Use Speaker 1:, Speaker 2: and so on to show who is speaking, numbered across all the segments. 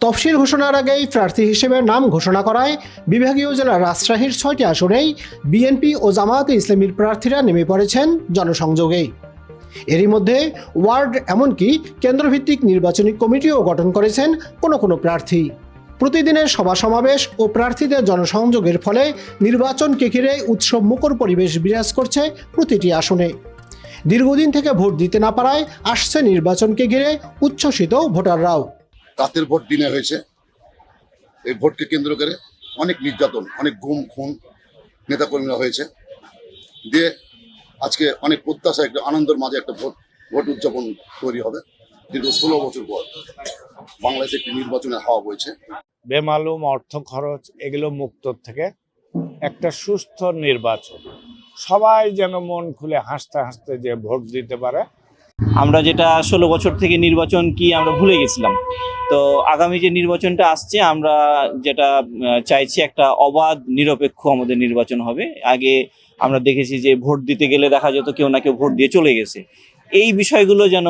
Speaker 1: তফসিল ঘোষণার আগেই প্রার্থী হিসেবে নাম ঘোষণা করায় বিভাগীয় জেলা রাজশাহীর ৬টি আসনেই বিএনপি ও জামায়াতে ইসলামীর প্রার্থীরা নেমে পড়েছেন জনসংযোগে। এরই মধ্যে ওয়ার্ড এমনকি কেন্দ্রভিত্তিক নির্বাচনী কমিটিও গঠন করেছেন কোনো প্রার্থী। প্রতিদিনের সভা সমাবেশ ও প্রার্থীদের জনসংযোগের ফলে নির্বাচনকে ঘিরে উৎসব মুখর পরিবেশ বিরাজ করছে প্রতিটি আসনে। দীর্ঘদিন থেকে ভোট দিতে না পারায় আসছে নির্বাচনকে ঘিরে উচ্ছ্বসিত ভোটাররাও।
Speaker 2: রাতের ভোট দিনে হয়েছে, এই ভোটকে কেন্দ্র করে অনেক নির্যাতন, অনেক গুম খুন নেতাকর্মীরা হয়েছে দিয়ে আজকে অনেক প্রত্যাশা, একটা আনন্দের মাঝে একটা ভোট উদযাপন তৈরি হবে। দীর্ঘ 16 বছর পর বাংলাদেশে একটি নির্বাচনের হাওয়া বইছে।
Speaker 3: বেমালুম অর্থ খরচ এগুলো মুক্ত থেকে একটা সুস্থ নির্বাচন, সবাই যেন মন খুলে হাসতে হাসতে যে ভোট দিতে পারে।
Speaker 4: আমরা যেটা 16 বছর থেকে নির্বাচন কি আমরা ভুলে গেছিলাম, তো আগামী যে নির্বাচনটা আসছে আমরা যেটা চাইছি একটা অবাধ নিরপেক্ষ আমাদের নির্বাচন হবে। আগে আমরা দেখেছি যে ভোট দিতে গেলে দেখা যেত কেউ না কেউ ভোট দিয়ে চলে গেছে। এই বিষয়গুলো যেন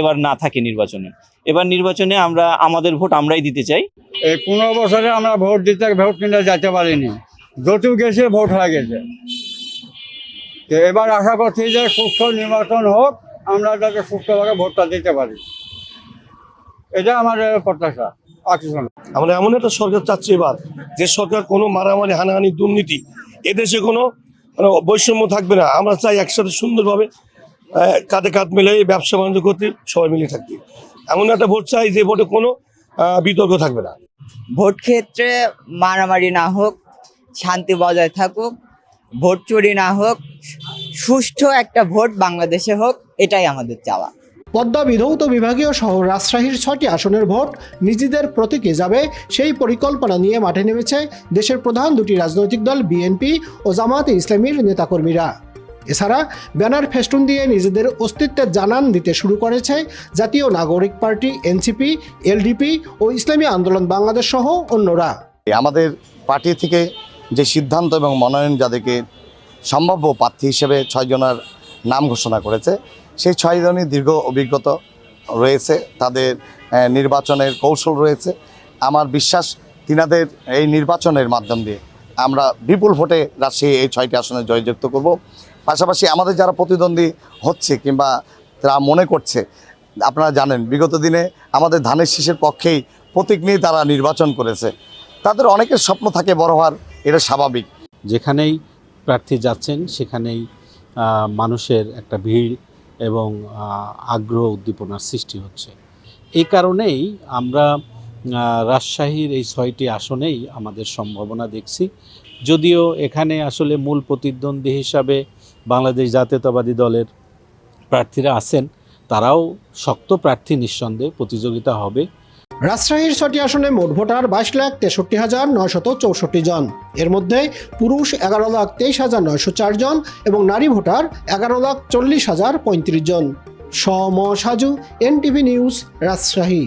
Speaker 4: এবার না থাকে নির্বাচনে। এবার নির্বাচনে আমরা আমাদের ভোট আমরাই দিতে চাই।
Speaker 5: এই 15 বছরে আমরা ভোট কিনতে যেতে পারিনি, যতটুকু গেছে ভোট হয়ে গেছে। তো এবার আশা করছি যে সুস্থ নির্বাচন হোক, আমরা যাতে সুস্থভাবে ভোটটা দিতে পারি, এটা আমাদের প্রত্যাশা।
Speaker 6: আমরা এমন একটা সরকার চাচ্ছি এবার, যে সরকার কোনো মারামারি, হানাহানি, দুর্নীতি, এদেশে কোনো বৈষম্য থাকবে না। আমরা চাই একসাথে সুন্দরভাবে কাঁধে কাঁধ মিলে ব্যবসা বাণিজ্য করতে, সবাই মিলে থাকতে। এমন একটা ভোট চাই যে ভোটে কোনো বিতর্ক থাকবে না।
Speaker 7: ভোট ক্ষেত্রে মারামারি না হোক, শান্তি বজায় থাকুক, ভোট চুরি না হোক, সুষ্ঠু একটা ভোট বাংলাদেশে হোক, এটাই আমাদের চাওয়া।
Speaker 1: পদ্মা বিধৌত বিভাগীয় শহর রাজশাহীর 6টি আসনের ভোট নিজেদের প্রতীকে যাবে, সেই পরিকল্পনা নিয়ে মাঠে নেমেছে দেশের প্রধান দুটি রাজনৈতিক দল বিএনপি ও জামায়াতে ইসলামীর নেতাকর্মীরা। এছাড়া ব্যানার ফেস্টুন দিয়ে নিজেদের অস্তিত্বের জানান দিতে শুরু করেছে জাতীয় নাগরিক পার্টি, এনসিপি, এলডিপি ও ইসলামী আন্দোলন বাংলাদেশ সহ অন্যরা।
Speaker 8: আমাদের পার্টি থেকে যে সিদ্ধান্ত এবং মনোনয়ন যাদেরকে সম্ভাব্য প্রার্থী হিসেবে 6 জনের নাম ঘোষণা করেছে, সেই 6 জনই দীর্ঘ অভিজ্ঞতা রয়েছে, তাদের নির্বাচনের কৌশল রয়েছে। আমার বিশ্বাস তিনাদের এই নির্বাচনের মাধ্যম দিয়ে আমরা বিপুল ভোটে রাজশাহী এই 6টি আসনে জয়যুক্ত করব। পাশাপাশি আমাদের যারা প্রতিদ্বন্দ্বী হচ্ছে কিংবা তারা মনে করছে, আপনারা জানেন বিগত দিনে আমাদের ধানের শীষের পক্ষেই প্রতীক নিয়ে তারা নির্বাচন করেছে। তাদের অনেকের স্বপ্ন থাকে বড় হওয়ার, এটা স্বাভাবিক।
Speaker 9: যেখানেই প্রার্থী যাচ্ছেন সেখানেই মানুষের একটা ভিড় এবং আগ্রহ উদ্দীপনার সৃষ্টি হচ্ছে। এই কারণেই আমরা রাজশাহীর এই 6টি আসনেই আমাদের সম্ভাবনা দেখছি। যদিও এখানে আসলে মূল প্রতিদ্বন্দ্বী হিসাবে বাংলাদেশ জাতীয়তাবাদী দলের প্রার্থীরা আছেন, তারাও শক্ত প্রার্থী, নিঃসন্দেহে প্রতিযোগিতা হবে।
Speaker 1: রাজশাহীর 6টি আসনে মোট ভোটার 22,63,964 জন। এর মধ্যে পুরুষ 11,23,904 জন এবং নারী ভোটার 11,40,035 জন। Saju, NTV news, Rajshahi.